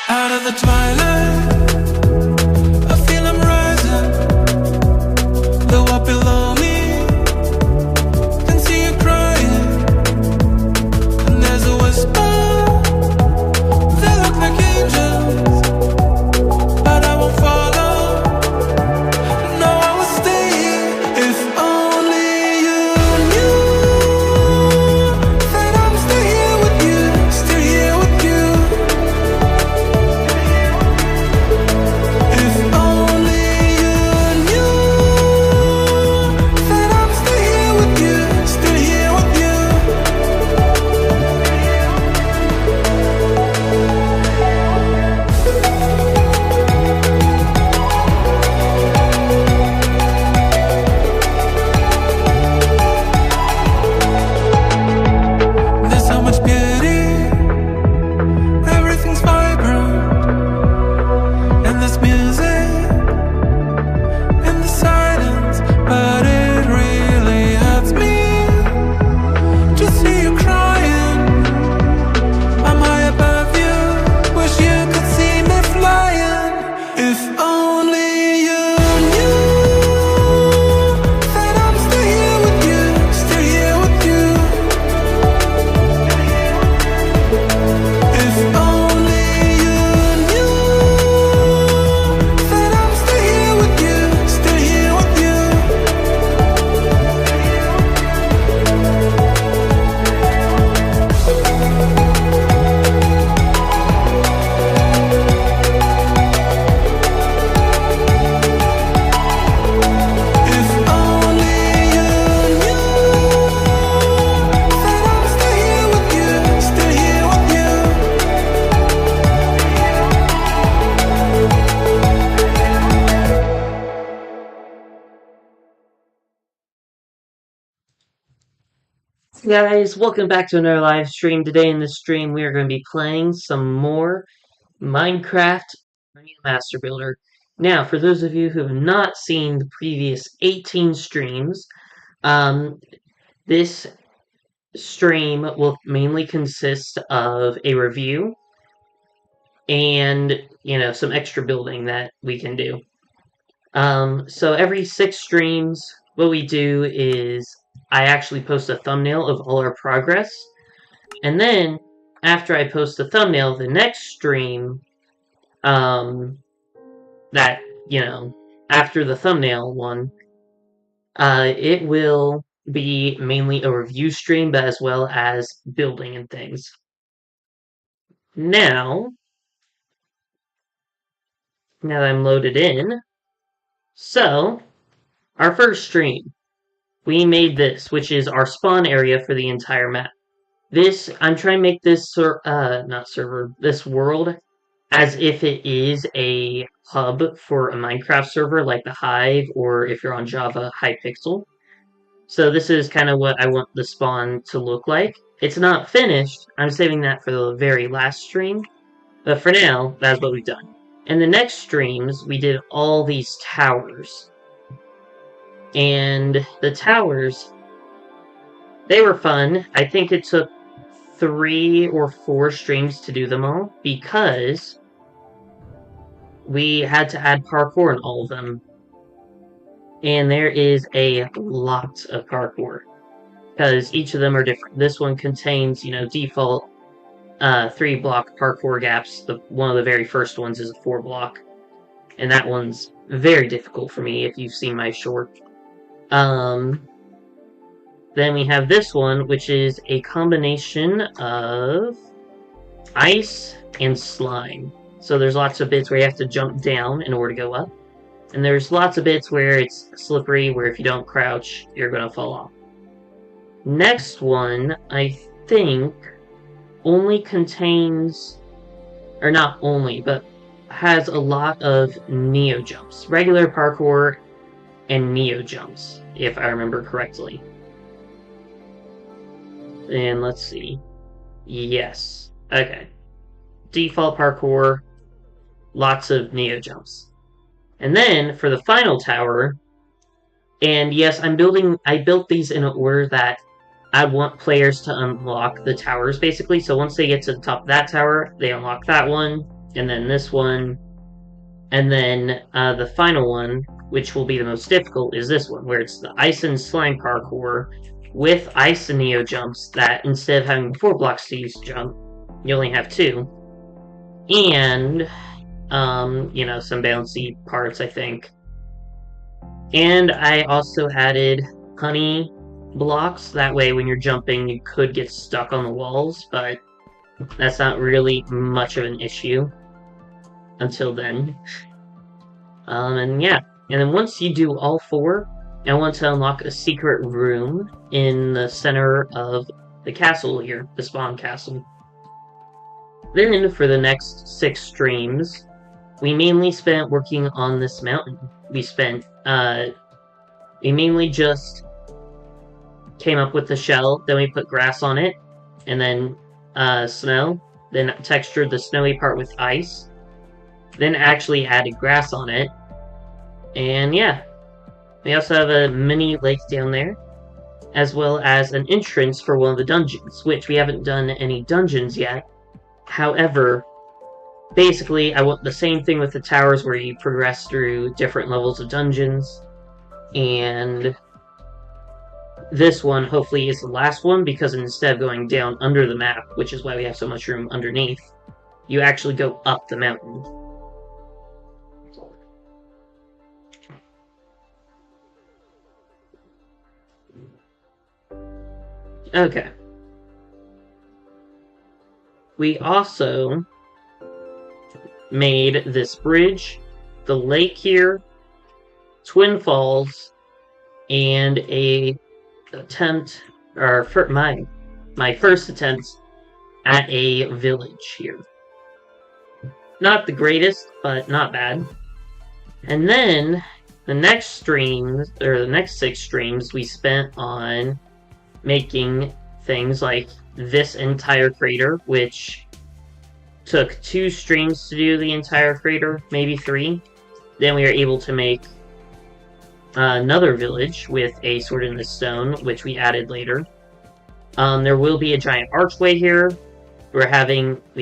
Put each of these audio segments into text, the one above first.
Out of the twilight, I feel I'm rising. Though up below me, can see you crying. And there's a whisper, they look like angels, but I won't follow. No, I will stay here. If only you knew that I'm still here with you, still here with you. If only you knew that I'm still here with you, still here with you. There's so much beauty, everything's vibrant, and this music in the silence, but it really hurts me to see you crying. I'm high above you, wish you could see me flying. If only you knew that I'm still here with you, still here with you. If only you knew that I'm still here with you, still here with you. If only you knew that I'm still here with you, still here with you. Guys, welcome back to another live stream. Today in this stream we are going to be playing some more Minecraft Master Builder. Now, for those of you who have not seen the previous 18 streams, this stream will mainly consist of a review and, some extra building that we can do. So every 6 streams, what we do is I actually post a thumbnail of all our progress, and then after I post the thumbnail, the next stream, that, after the thumbnail one, it will be mainly a review stream, but as well as building and things. Now that I'm loaded in, So, our first stream, we made this, which is our spawn area for the entire map. I'm trying to make this, not server, this world as if it is a hub for a Minecraft server like the Hive, or if you're on Java, Hypixel. So this is kind of what I want the spawn to look like. It's not finished. I'm saving that for the very last stream. But for now, that's what we've done. In the next streams, we did all these towers. And the towers, they were fun. I think it took 3 or 4 streams to do them all, because we had to add parkour in all of them. And there is a lot of parkour, because each of them are different. This one contains, default 3-block parkour gaps. One of the very first ones is a 4-block. And that one's very difficult for me, if you've seen my short. Then we have this one, which is a combination of ice and slime. So there's lots of bits where you have to jump down in order to go up. And there's lots of bits where it's slippery, where if you don't crouch, you're going to fall off. Next one, I think, only contains, or not only, but has a lot of neo jumps. Regular parkour and neo jumps, if I remember correctly. And let's see. Yes. Okay. Default parkour, lots of neo jumps. And then for the final tower, and yes, I built these in an order that I want players to unlock the towers, basically. So once they get to the top of that tower, they unlock that one, and then this one, and then the final one, which will be the most difficult, is this one, where it's the ice and slime parkour with ice and neo jumps, that instead of having 4 blocks to use to jump, you only have 2. And, some bouncy parts, I think. And I also added honey blocks. That way, when you're jumping, you could get stuck on the walls, but that's not really much of an issue until then. And yeah. And then once you do all 4, I want to unlock a secret room in the center of the castle here, the spawn castle. Then, for the next 6 streams, we mainly spent working on this mountain. We mainly just came up with the shell, then we put grass on it, and then snow, then textured the snowy part with ice, then actually added grass on it, and yeah. We also have a mini lake down there, as well as an entrance for one of the dungeons, which we haven't done any dungeons yet. However, basically, I want the same thing with the towers, where you progress through different levels of dungeons, and this one hopefully is the last one, because instead of going down under the map, which is why we have so much room underneath, you actually go up the mountain. Okay. We also made this bridge, the lake here, Twin Falls, and my first attempt at a village here. Not the greatest, but not bad. And then the next 6 streams, we spent on making things like this entire crater, which took 2 streams to do the entire crater, maybe 3. Then we were able to make another village with a sword in the stone, which we added later. There will be a giant archway here. We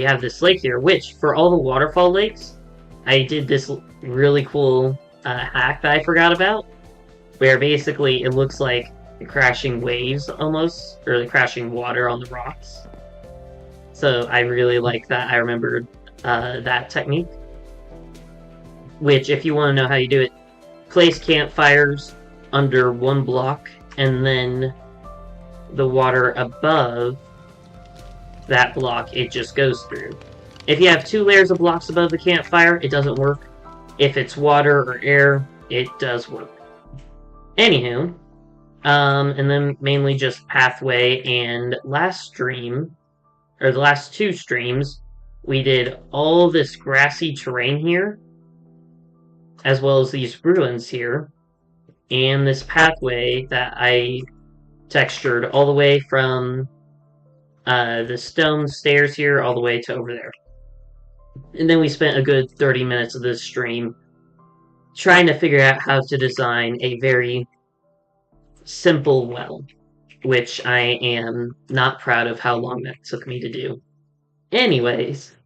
have this lake here, which, for all the waterfall lakes, I did this really cool hack that I forgot about, where basically it looks like the crashing waves almost, or the crashing water on the rocks. So I really like that. I remembered that technique. Which, if you want to know how you do it, place campfires under 1 block, and then the water above that block, it just goes through. If you have 2 layers of blocks above the campfire, it doesn't work. If it's water or air, it does work. Anywho, and then mainly just pathway, and last stream, or the last two streams, we did all this grassy terrain here, as well as these ruins here, and this pathway that I textured all the way from the stone stairs here all the way to over there. And then we spent a good 30 minutes of this stream trying to figure out how to design a very simple well, which I am not proud of how long that took me to do. Anyways,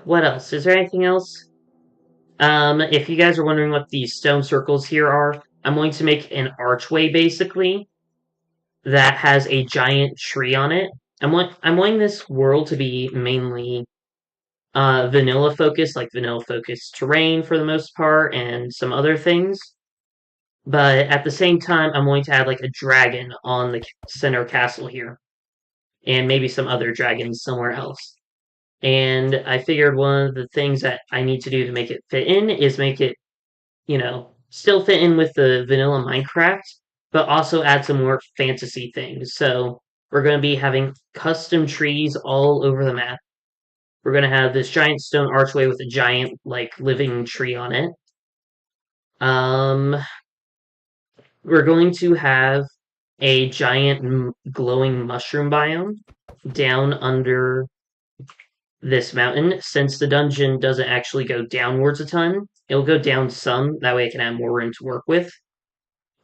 what else? Is there anything else? If you guys are wondering what these stone circles here are, I'm going to make an archway basically that has a giant tree on it. I'm wanting this world to be mainly vanilla focused, like vanilla focused terrain for the most part, and some other things. But at the same time, I'm going to add like a dragon on the center castle here, and maybe some other dragons somewhere else. And I figured one of the things that I need to do to make it fit in is make it, still fit in with the vanilla Minecraft, but also add some more fantasy things. So we're going to be having custom trees all over the map. We're going to have this giant stone archway with a giant, like, living tree on it. We're going to have a giant glowing mushroom biome down under this mountain. Since the dungeon doesn't actually go downwards a ton, it'll go down some. That way I can have more room to work with.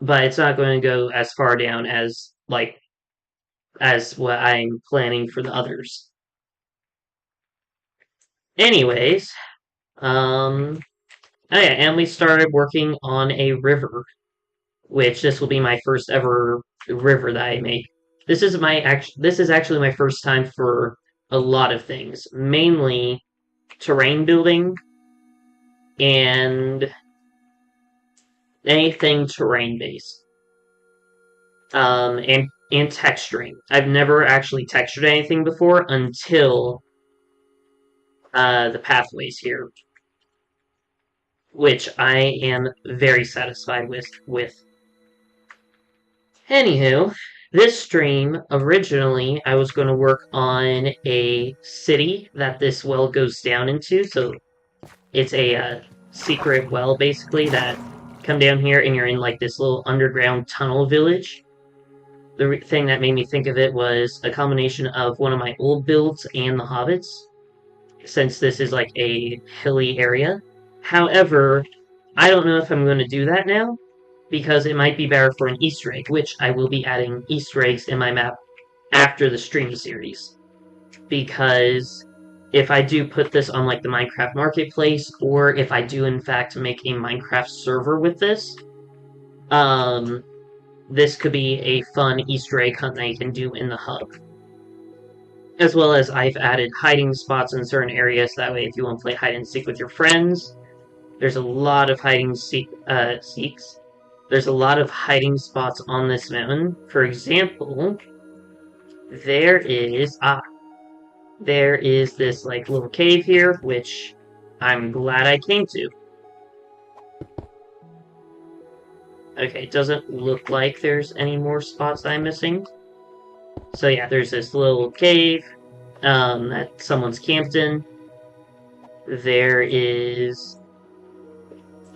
But it's not going to go as far down as what I'm planning for the others. Anyways, oh yeah, and we started working on a river, which this will be my first ever river that I make. This is actually my first time for a lot of things, mainly terrain building and anything terrain based. And texturing. I've never actually textured anything before until the pathways here, which I am very satisfied with. Anywho, this stream, originally, I was going to work on a city that this well goes down into, so it's a secret well, basically, that come down here and you're in, like, this little underground tunnel village. The thing that made me think of it was a combination of one of my old builds and the Hobbits, since this is, like, a hilly area. However, I don't know if I'm going to do that now, because it might be better for an Easter egg, which I will be adding Easter eggs in my map after the stream series. Because if I do put this on like the Minecraft Marketplace, or if I do in fact make a Minecraft server with this, this could be a fun Easter egg hunt that you can do in the hub. As well as I've added hiding spots in certain areas, that way if you want to play hide and seek with your friends, there's a lot of seeks. There's a lot of hiding spots on this mountain. For example, there is this like little cave here, which I'm glad I came to. Okay, it doesn't look like there's any more spots that I'm missing. So yeah, there's this little cave that someone's camped in. There is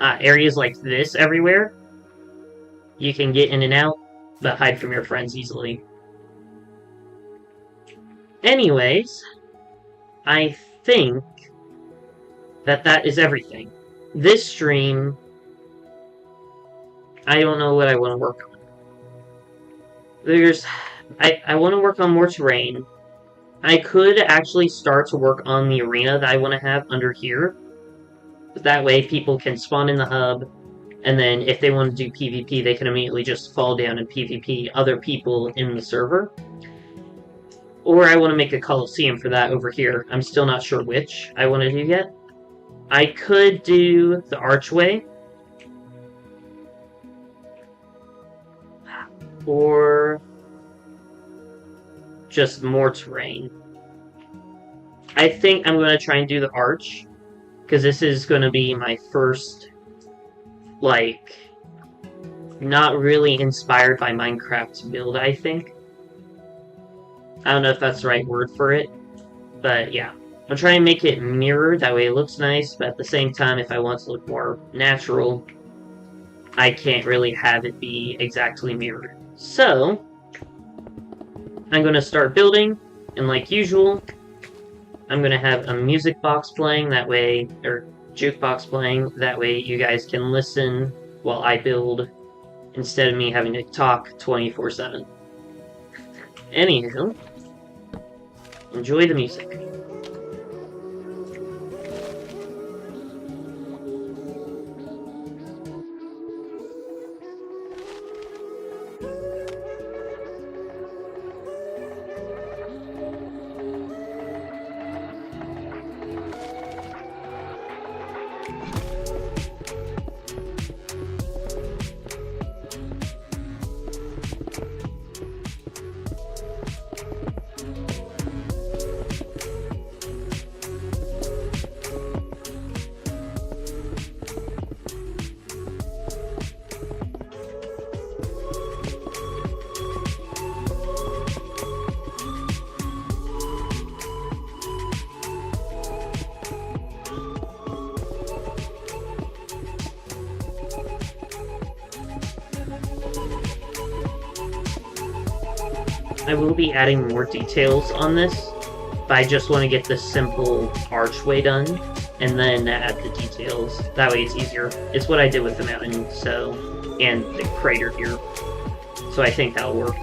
areas like this everywhere. You can get in and out, but hide from your friends easily. Anyways, I think that is everything. This stream, I don't know what I want to work on. I want to work on more terrain. I could actually start to work on the arena that I want to have under here. That way people can spawn in the hub, and then if they want to do PvP, they can immediately just fall down and PvP other people in the server. Or I want to make a Coliseum for that over here. I'm still not sure which I want to do yet. I could do the archway. Or just more terrain. I think I'm going to try and do the arch, because this is going to be my first like, not really inspired by Minecraft's build, I think. I don't know if that's the right word for it, but yeah. I'm trying to make it mirrored, that way it looks nice, but at the same time, if I want to look more natural, I can't really have it be exactly mirrored. So, I'm going to start building, and like usual, I'm going to have a music box playing, that way, or jukebox playing, that way you guys can listen while I build, instead of me having to talk 24/7. Anywho, enjoy the music. I will be adding more details on this, but I just want to get this simple archway done, and then add the details. That way it's easier. It's what I did with the mountain, and the crater here. So I think that'll work.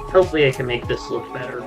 Hopefully I can make this look better.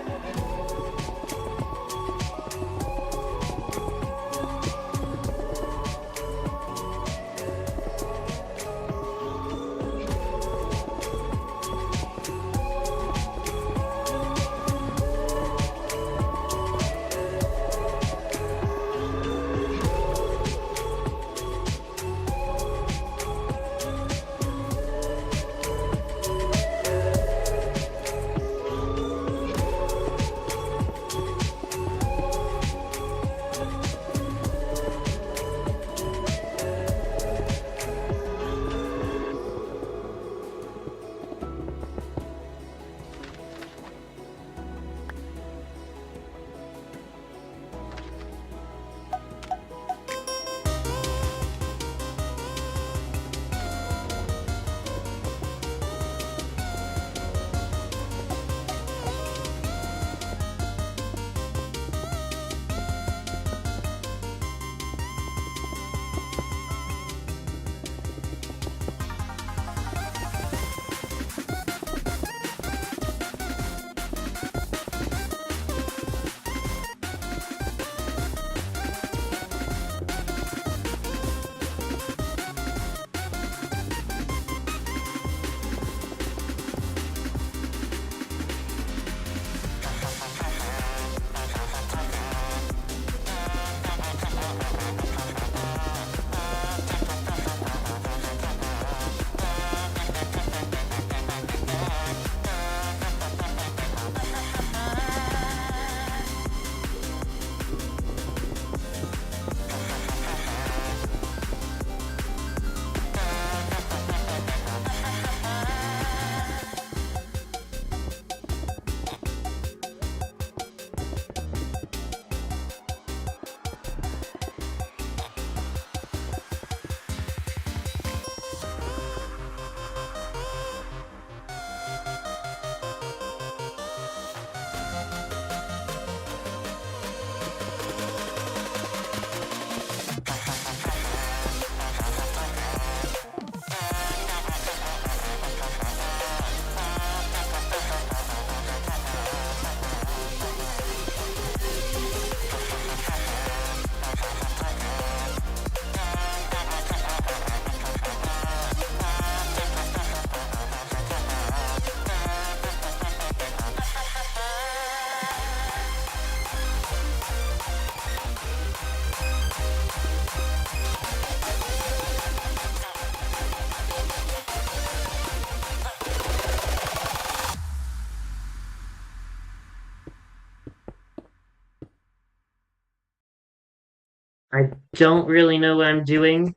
I don't really know what I'm doing,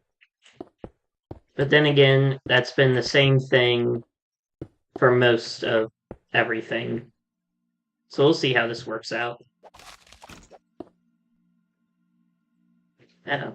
but then again, that's been the same thing for most of everything. So we'll see how this works out. Oh.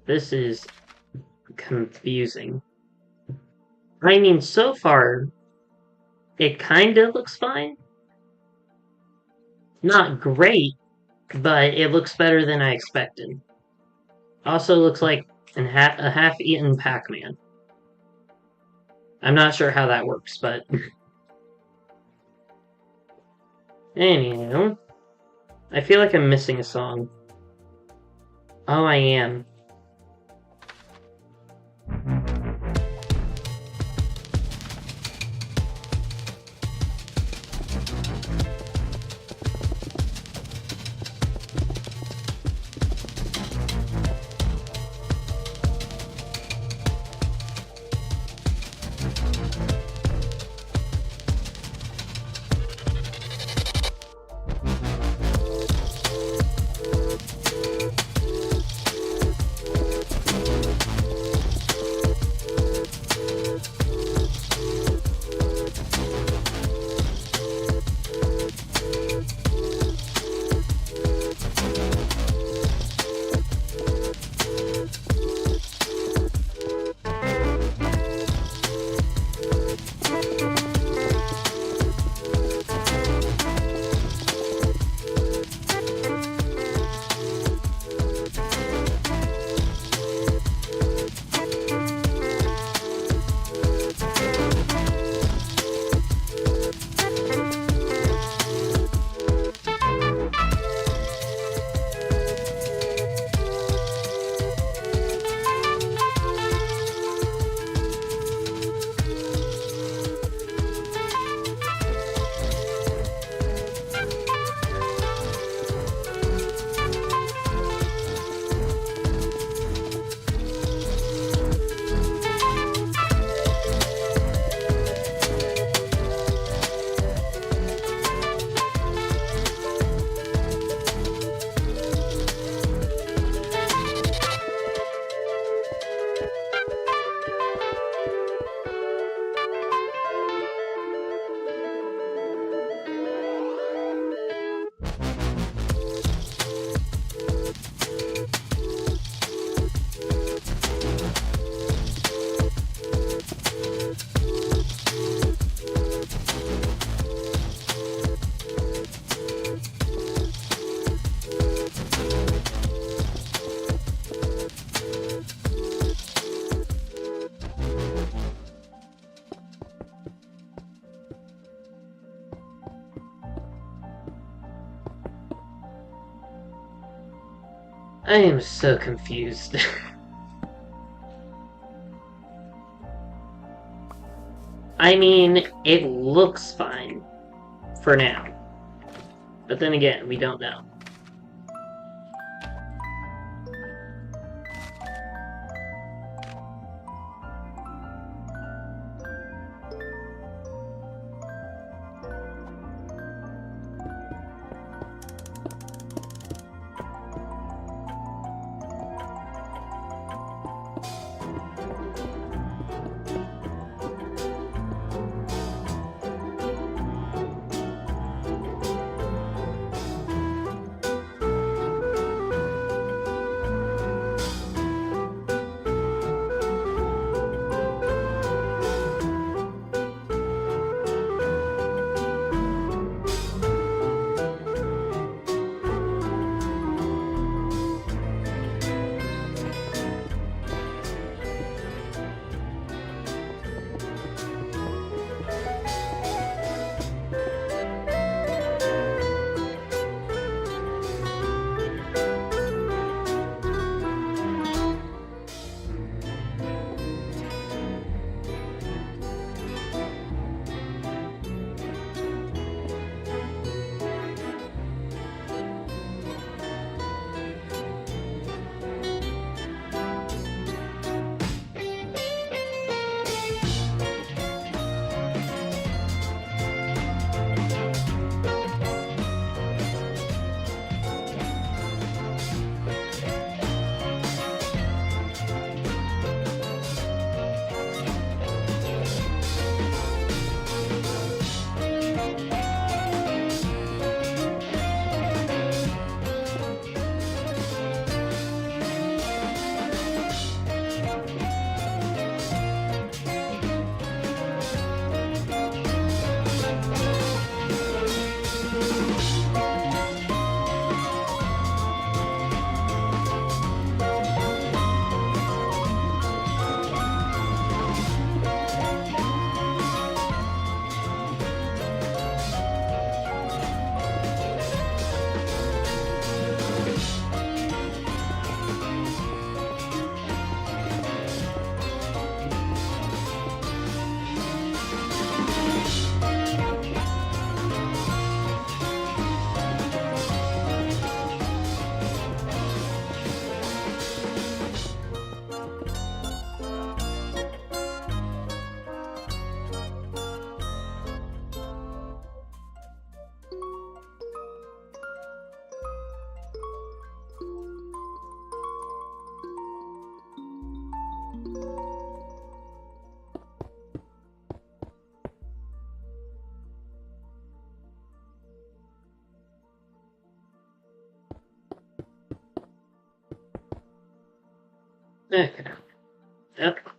This is confusing. I mean, so far, it kind of looks fine. Not great, but it looks better than I expected. Also looks like a half-eaten Pac-Man. I'm not sure how that works, but... Anywho, I feel like I'm missing a song. Oh, I am. I am so confused. I mean, it looks fine for now. But then again, we don't know. Okay. Yep.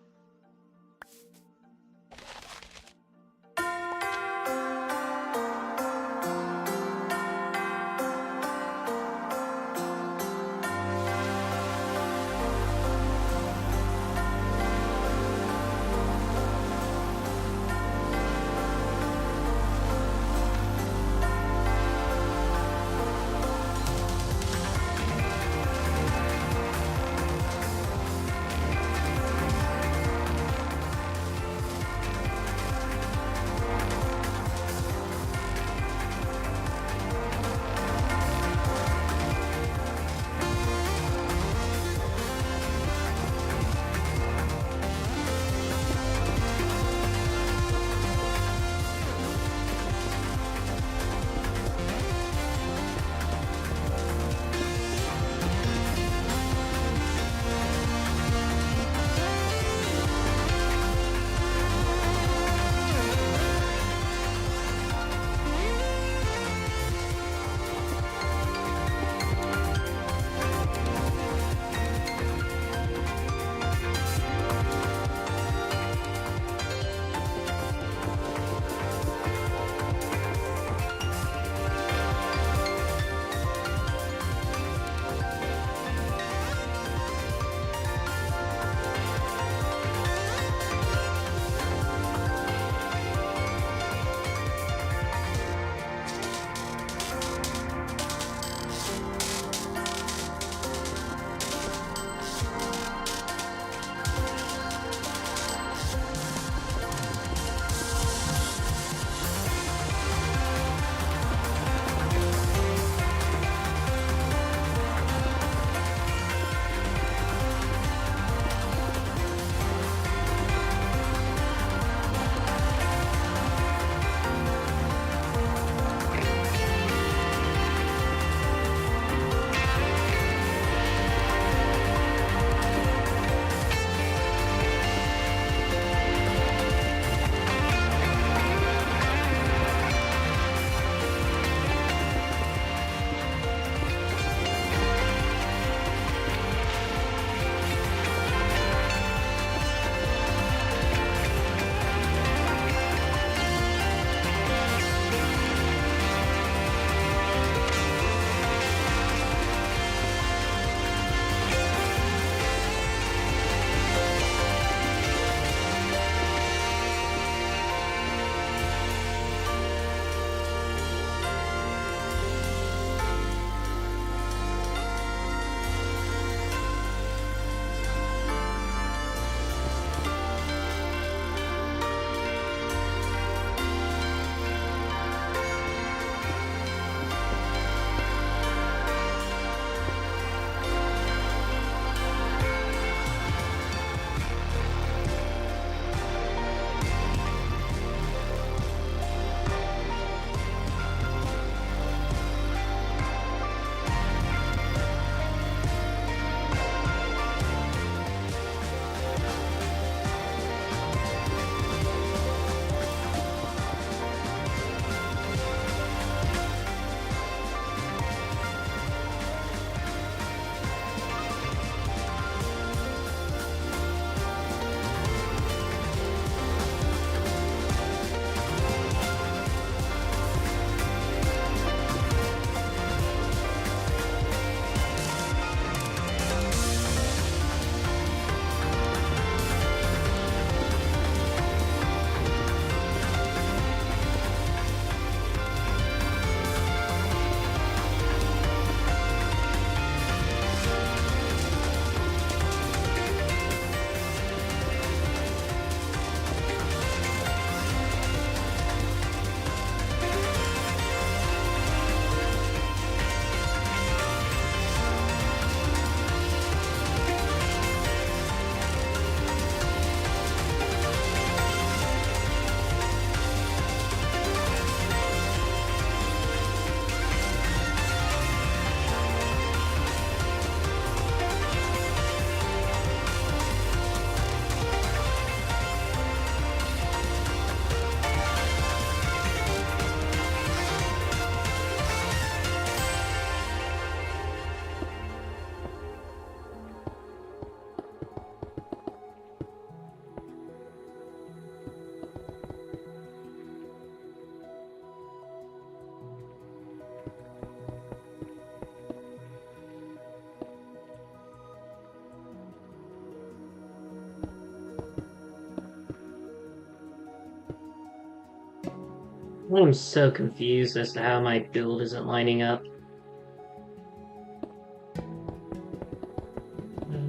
I'm so confused as to how my build isn't lining up.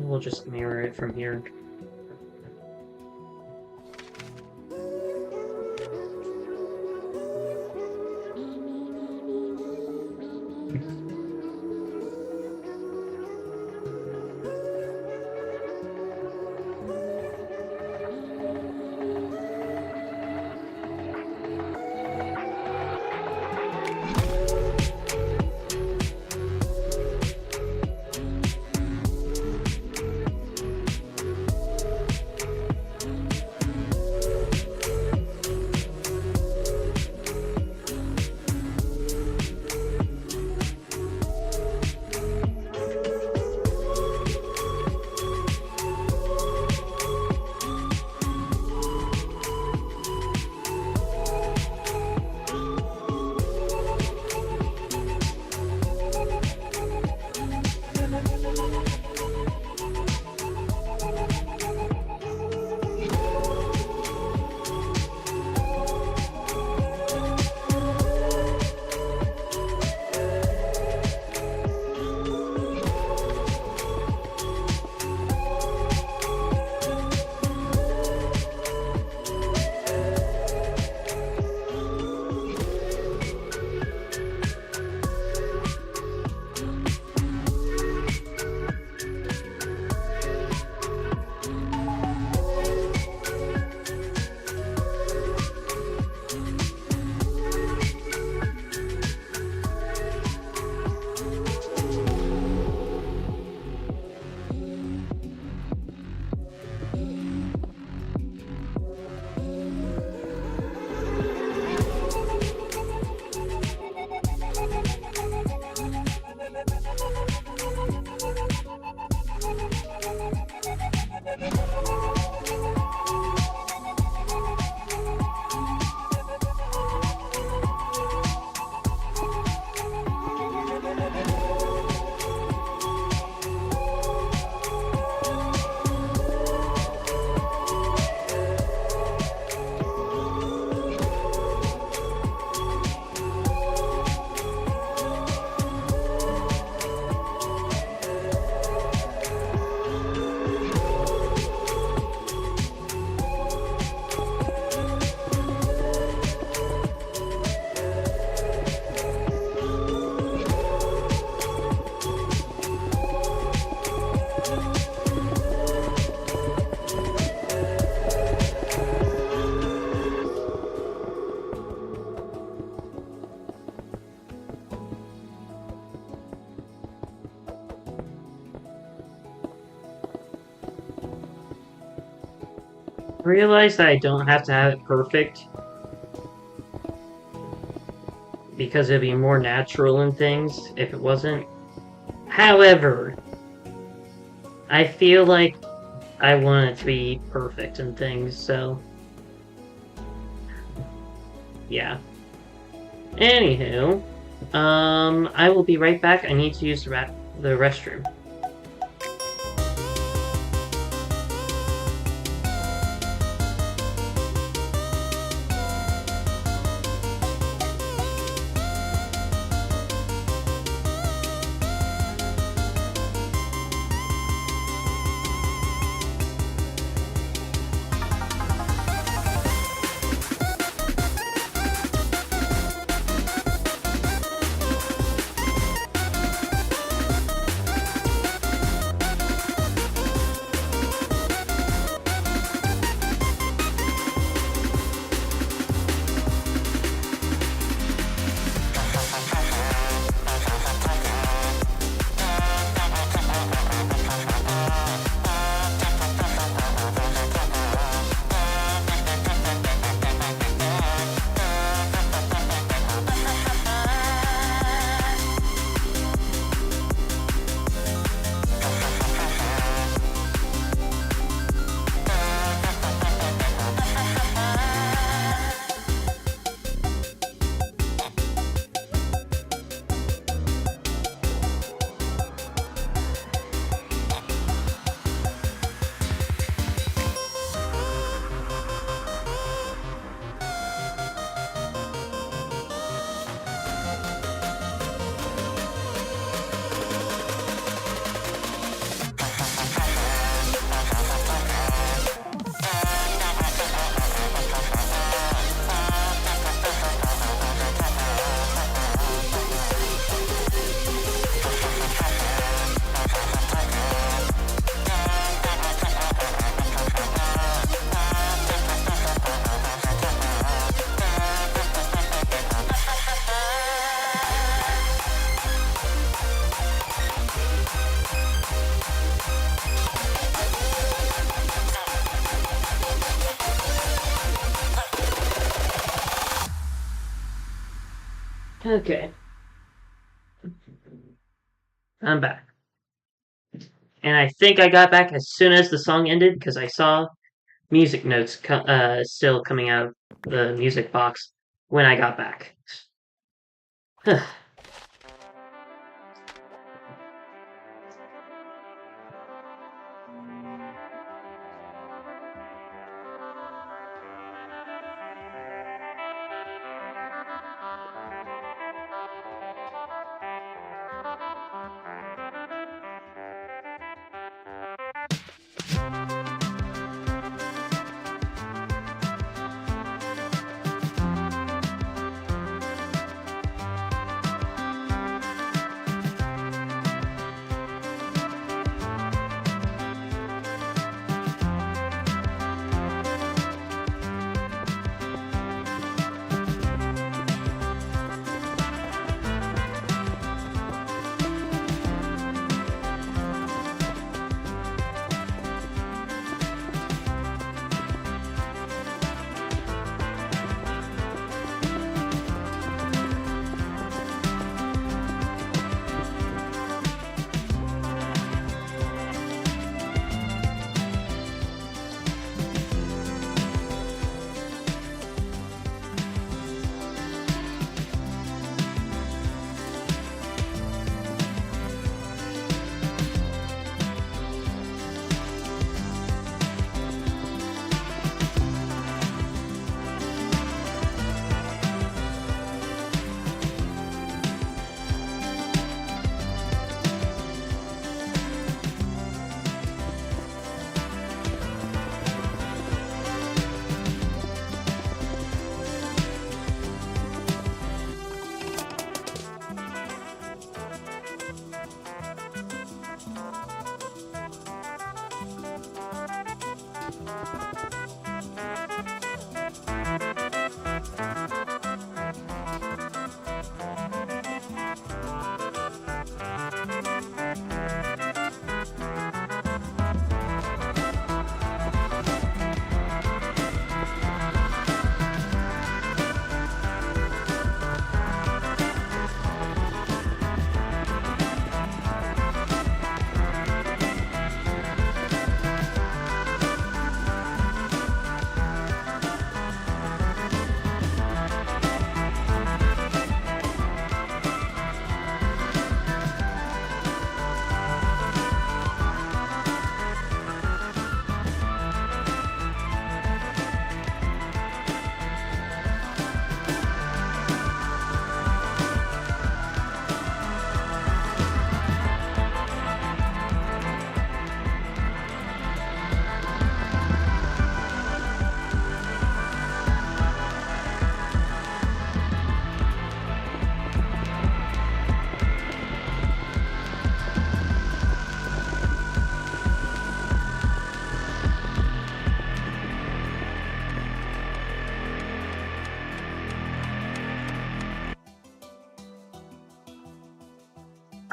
We'll just mirror it from here. I realize that I don't have to have it perfect because it'd be more natural in things if it wasn't. However, I feel like I want it to be perfect in things, so yeah. Anywho, I will be right back. I need to use the restroom. Okay, I'm back. And I think I got back as soon as the song ended because I saw music notes still coming out of the music box when I got back.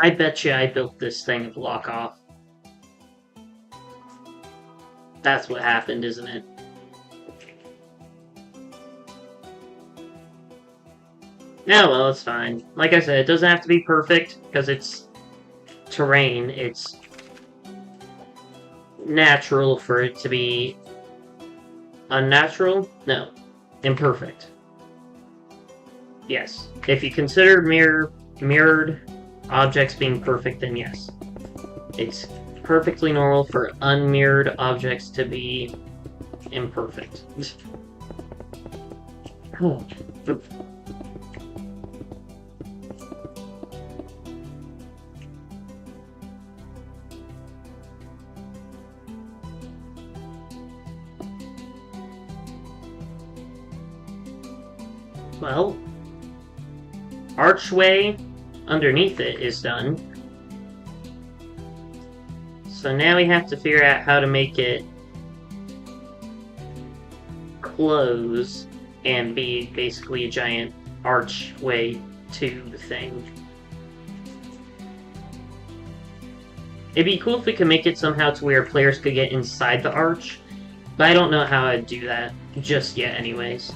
I bet you I built this thing of lock off. That's what happened, isn't it? Yeah, well, it's fine. Like I said, it doesn't have to be perfect because it's terrain. It's natural for it to be unnatural? No. Imperfect. Yes. If you consider mirrored objects being perfect, then yes. It's perfectly normal for unmirrored objects to be imperfect. Well, archway underneath it is done. So now we have to figure out how to make it close and be basically a giant archway tube thing. It'd be cool if we could make it somehow to where players could get inside the arch, but I don't know how I'd do that just yet anyways.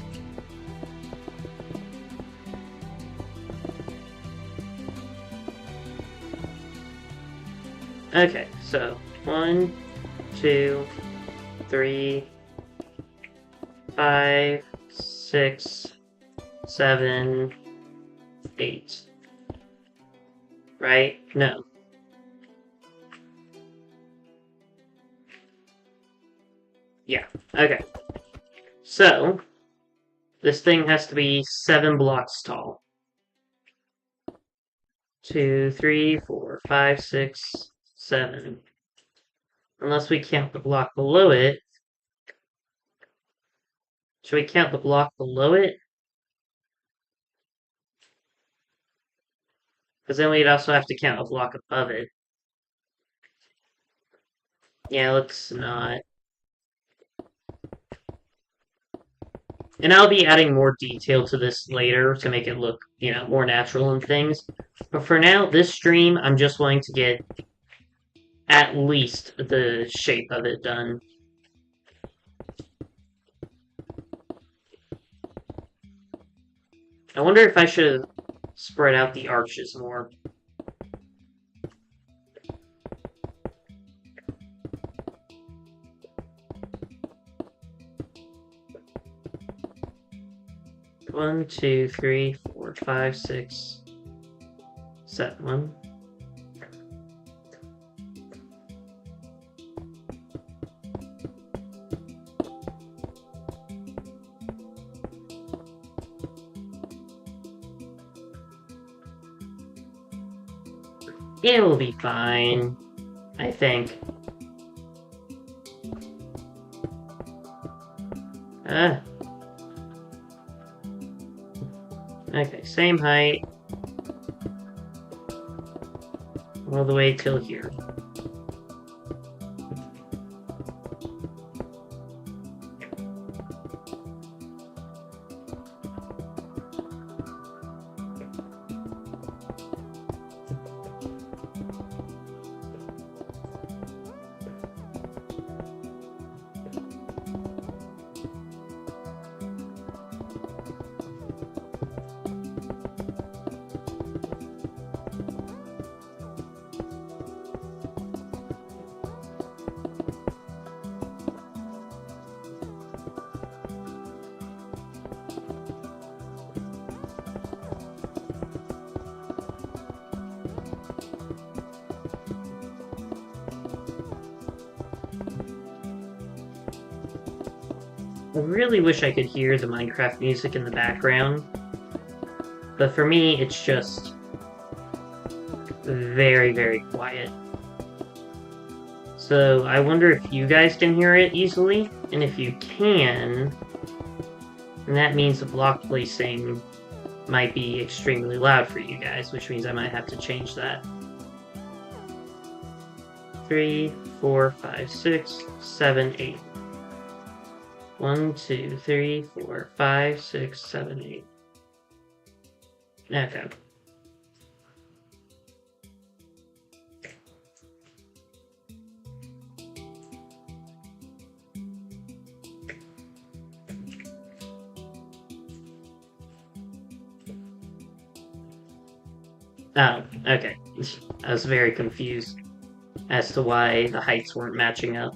Okay, so 1, 2, 3, 5, 6, 7, 8. Right? No. Yeah, okay. So, this thing has to be 7 blocks tall. 2, 3, 4, 5, 6, 7. Unless we count the block below it. Should we count the block below it? Because then we'd also have to count a block above it. Yeah, let's not. And I'll be adding more detail to this later to make it look, more natural and things. But for now, this stream, I'm just wanting to get at least the shape of it done. I wonder if I should spread out the arches more. One, 2, 3, 4, 5, 6, 7. It will be fine, I think. Okay, same height. All the way till here. I really wish I could hear the Minecraft music in the background, but for me, it's just very, very quiet. So I wonder if you guys can hear it easily, and if you can, then that means the block placing might be extremely loud for you guys, which means I might have to change that. 3, 4, 5, 6, 7, 8. 1, 2, 3, 4, 5, 6, 7, 8. Okay. Oh, okay. I was very confused as to why the heights weren't matching up.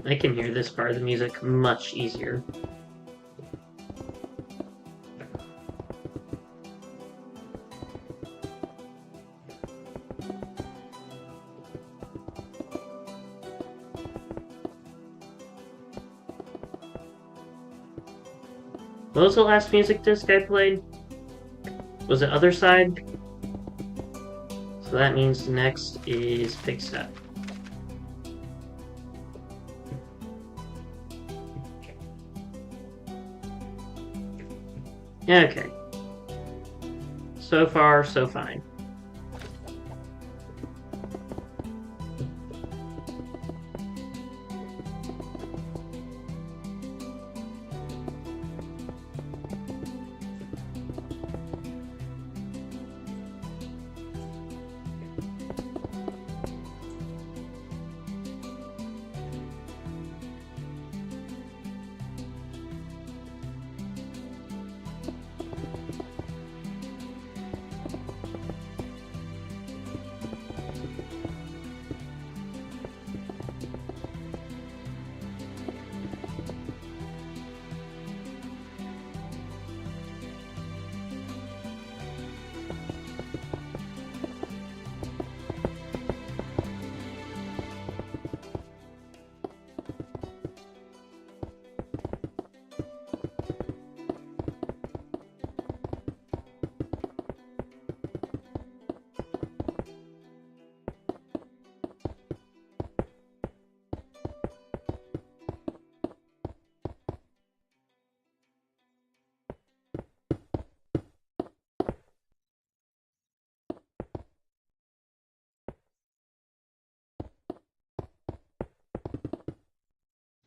I can hear this part of the music much easier. What was the last music disc I played? Was it Other Side? So that means next is Big Step. Okay. So far, so fine.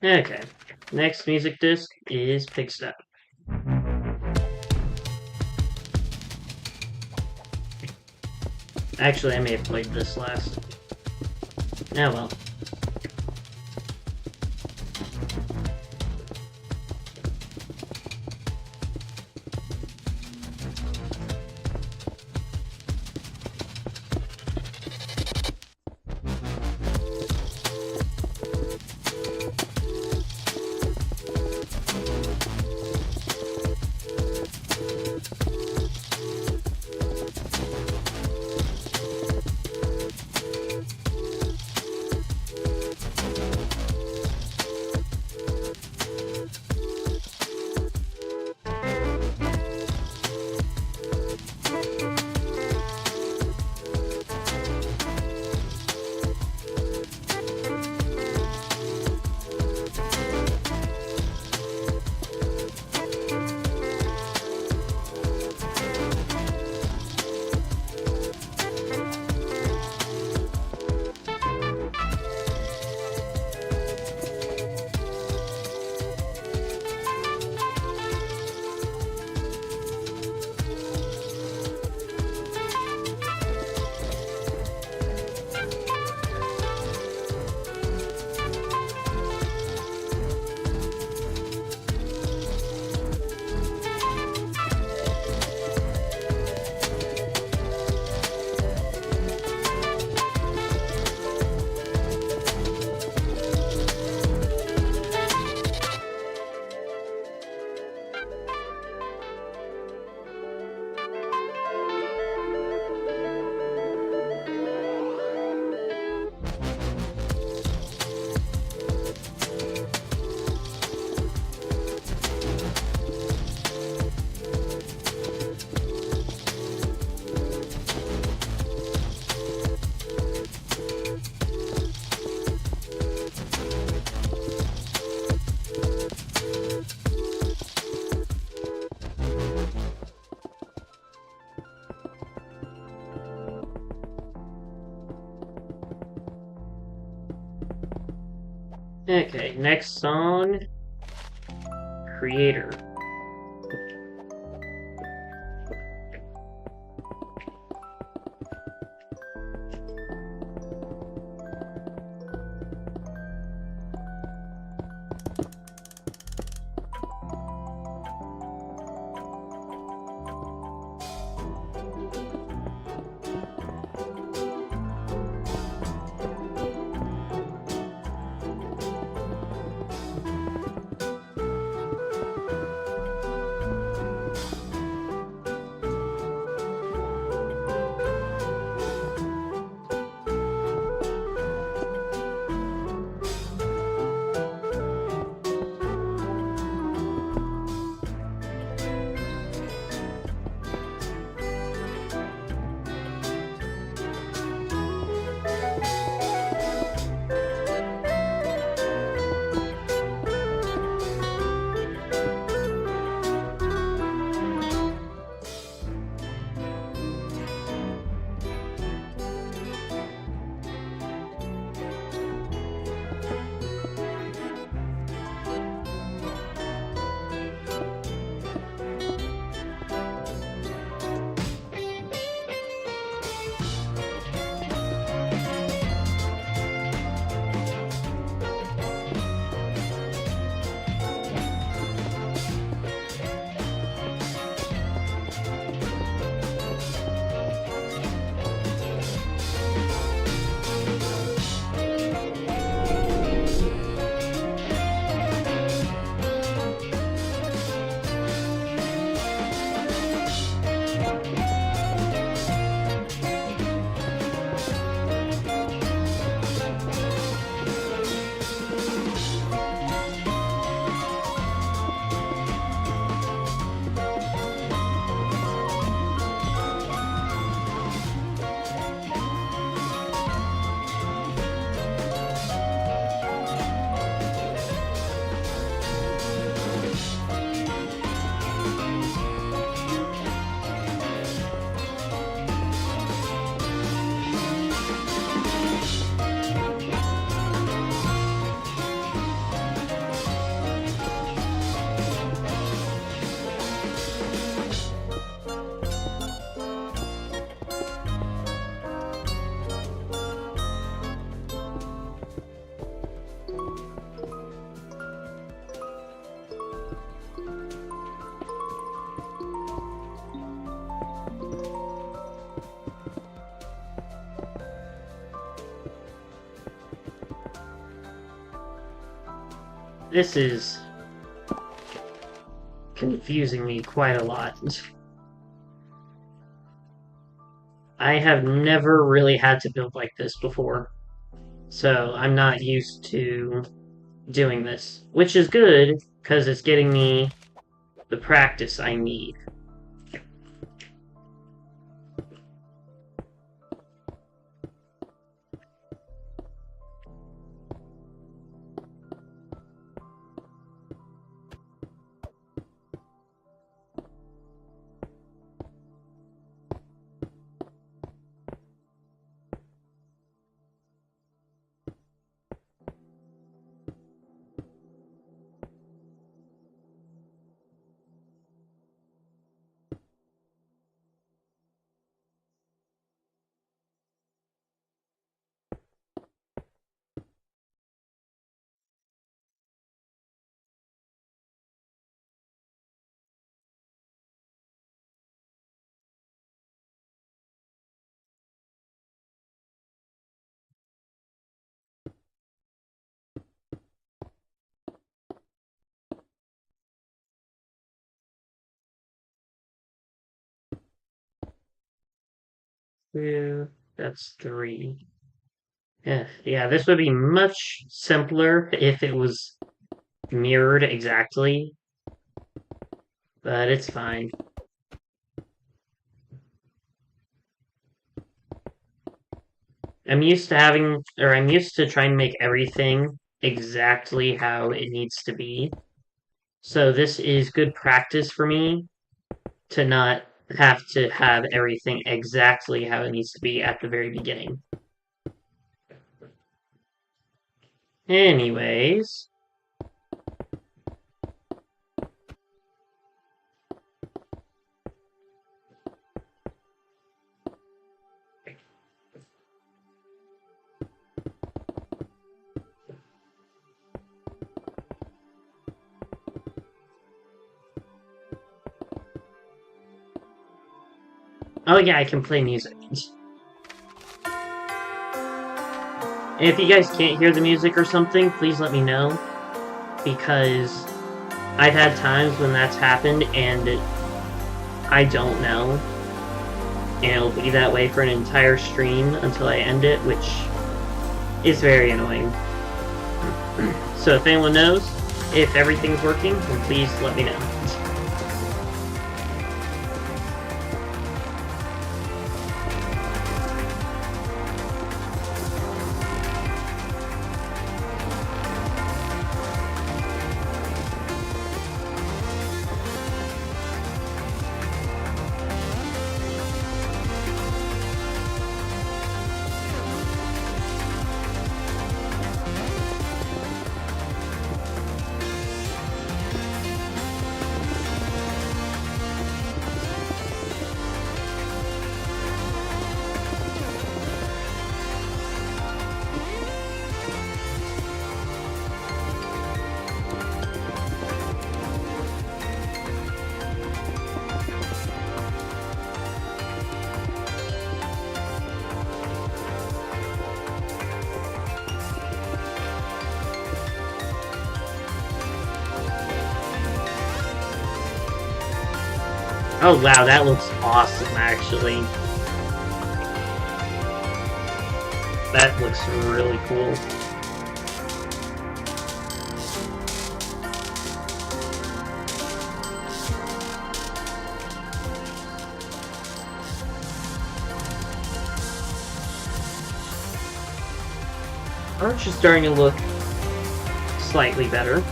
Okay. Next music disc is Pigsty. Actually, I may have played this last. Oh well. Okay, next song, Creator. This is confusing me quite a lot. I have never really had to build like this before, so I'm not used to doing this, which is good because it's getting me the practice I need. Two, that's three. Yeah, this would be much simpler if it was mirrored exactly, but it's fine. I'm used to trying to make everything exactly how it needs to be. So this is good practice for me to not have to have everything exactly how it needs to be at the very beginning. Anyways, oh yeah, I can play music. If you guys can't hear the music or something, please let me know, because I've had times when that's happened and I don't know, and it'll be that way for an entire stream until I end it, which is very annoying. So if anyone knows if everything's working, then please let me know. Oh wow, that looks awesome actually. That looks really cool. Arch is starting to look slightly better.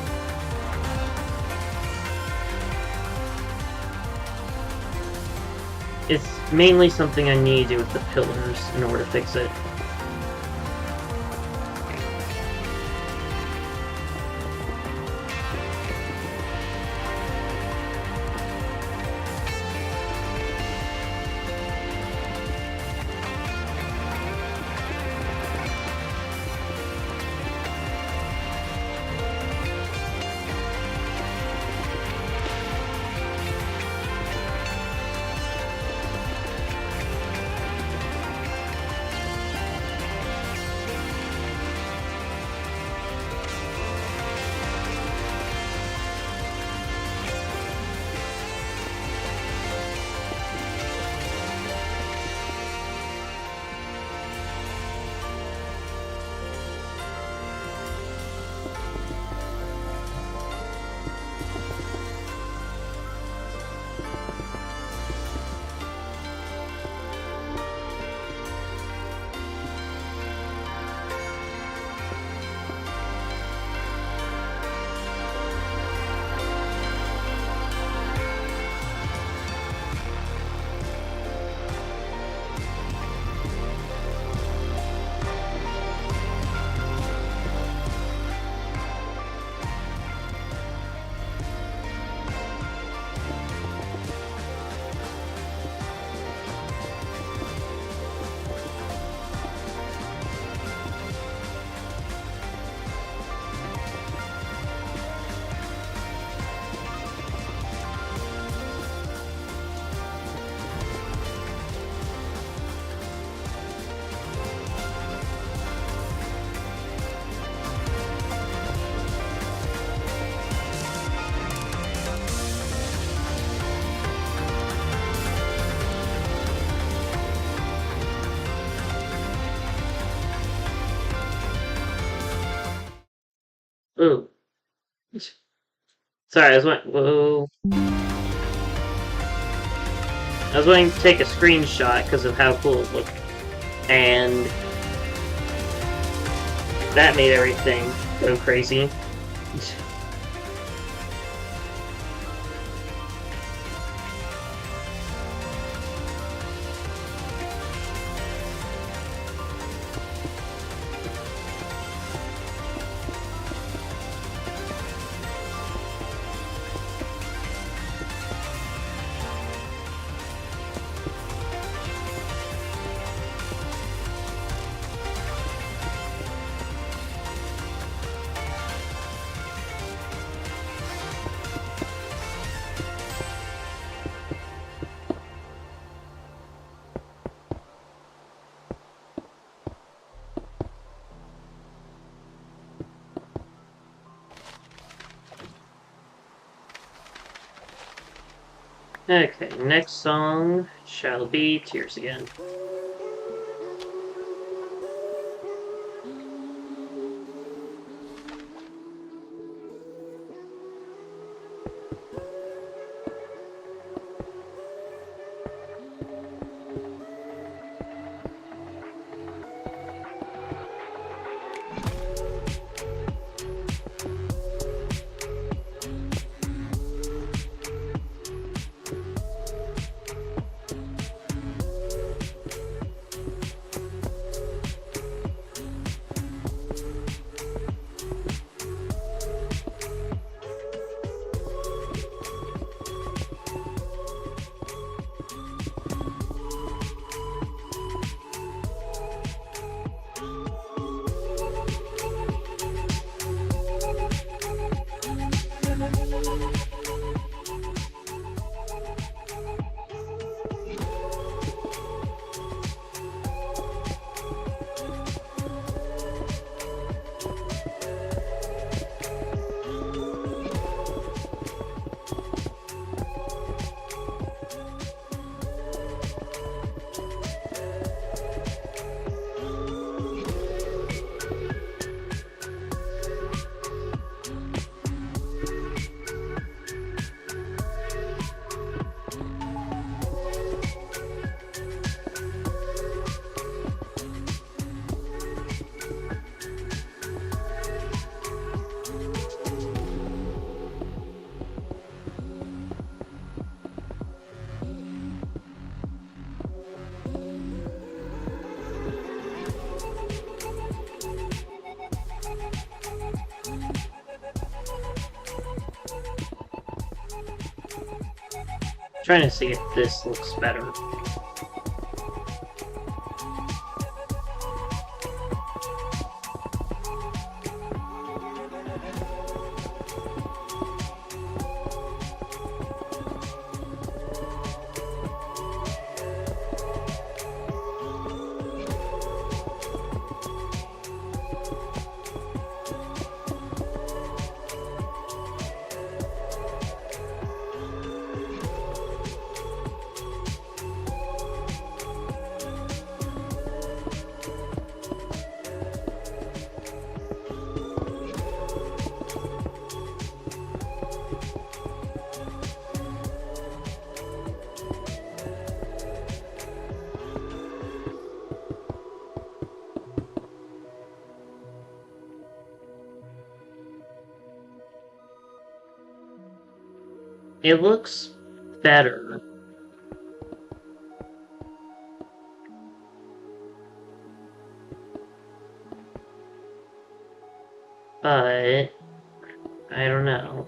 It's mainly something I need to do with the pillars in order to fix it. Ooh. Sorry, whoa. I was wanting to take a screenshot because of how cool it looked. And that made everything go crazy. Okay, next song shall be Tears Again. Trying to see if this looks better. It looks better. But I don't know.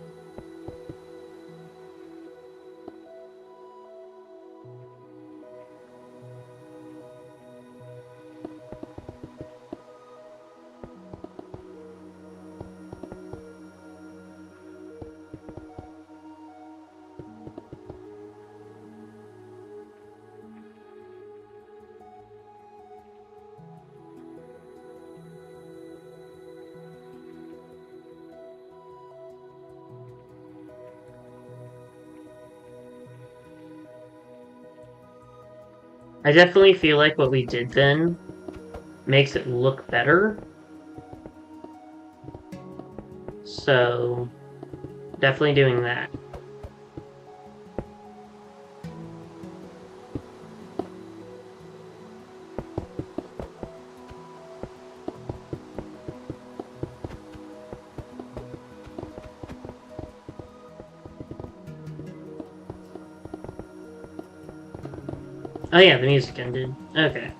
I definitely feel like what we did then makes it look better. So, definitely doing that. Oh yeah, the music ended. Okay.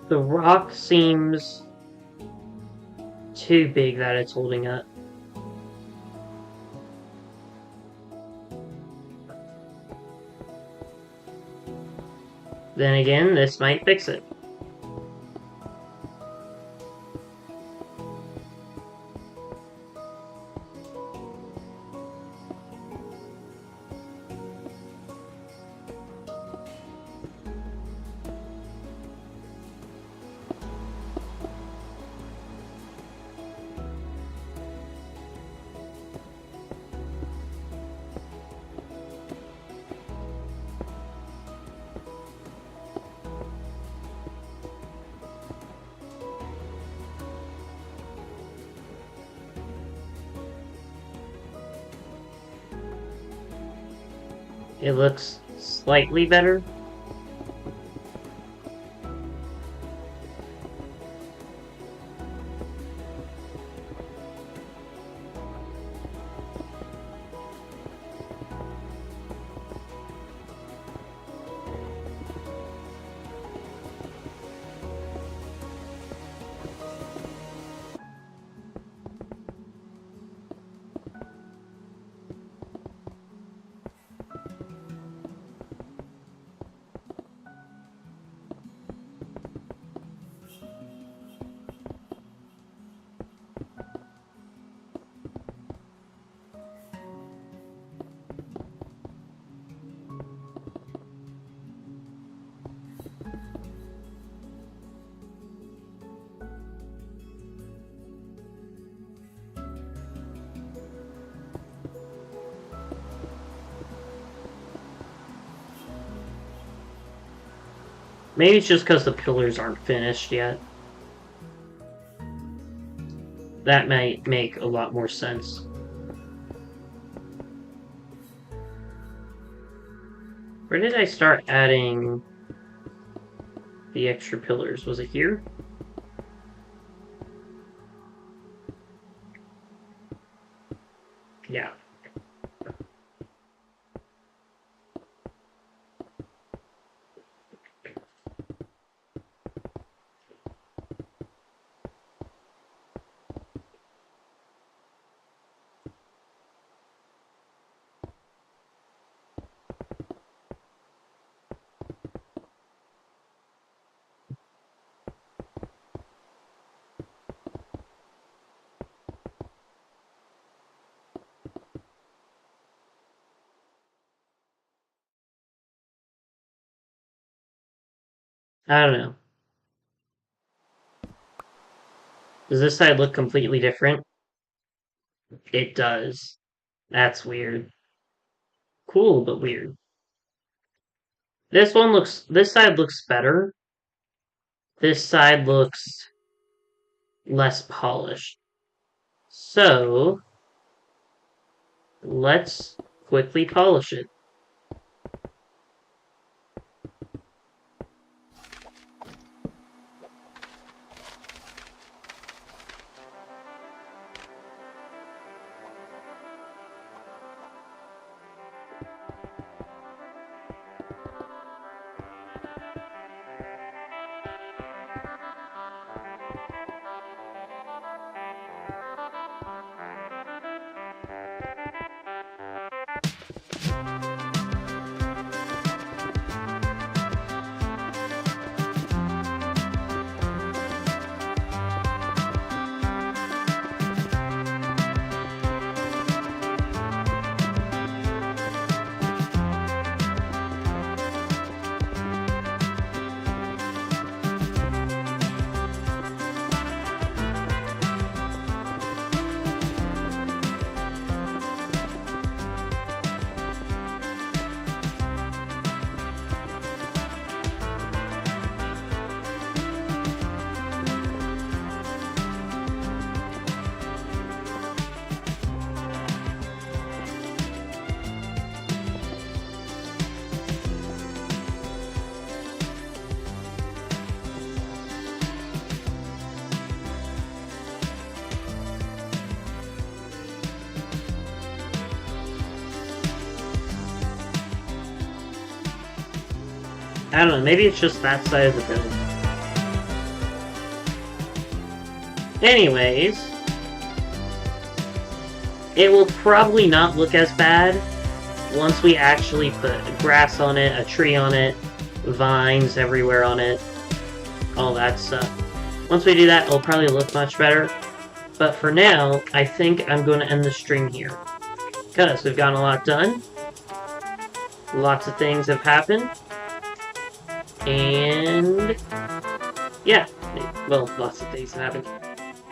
The rock seems too big that it's holding up. Then again, this might fix it. It looks slightly better. Maybe it's just because the pillars aren't finished yet. That might make a lot more sense. Where did I start adding the extra pillars? Was it here? Yeah. I don't know. Does this side look completely different? It does. That's weird. Cool, but weird. This side looks better. This side looks less polished. So, let's quickly polish it. I don't know, maybe it's just that side of the building. Anyways, it will probably not look as bad once we actually put grass on it, a tree on it, vines everywhere on it, all that stuff. Once we do that, it'll probably look much better. But for now, I think I'm going to end the stream here. Because we've gotten a lot done. Lots of things have happened. And yeah, well, lots of things have happened.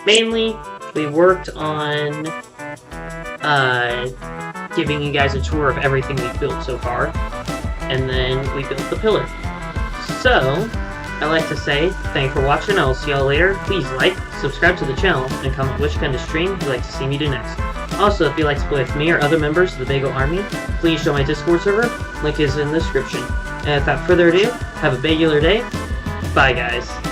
Mainly, we worked on giving you guys a tour of everything we've built so far, and then we built the pillar. So, I'd like to say thank you for watching. I'll see y'all later. Please like, subscribe to the channel, and comment which kind of stream you'd like to see me do next. Also, if you'd like to play with me or other members of the Bagel Army, please join my Discord server. Link is in the description. And without further ado, have a bagular day. Bye, guys.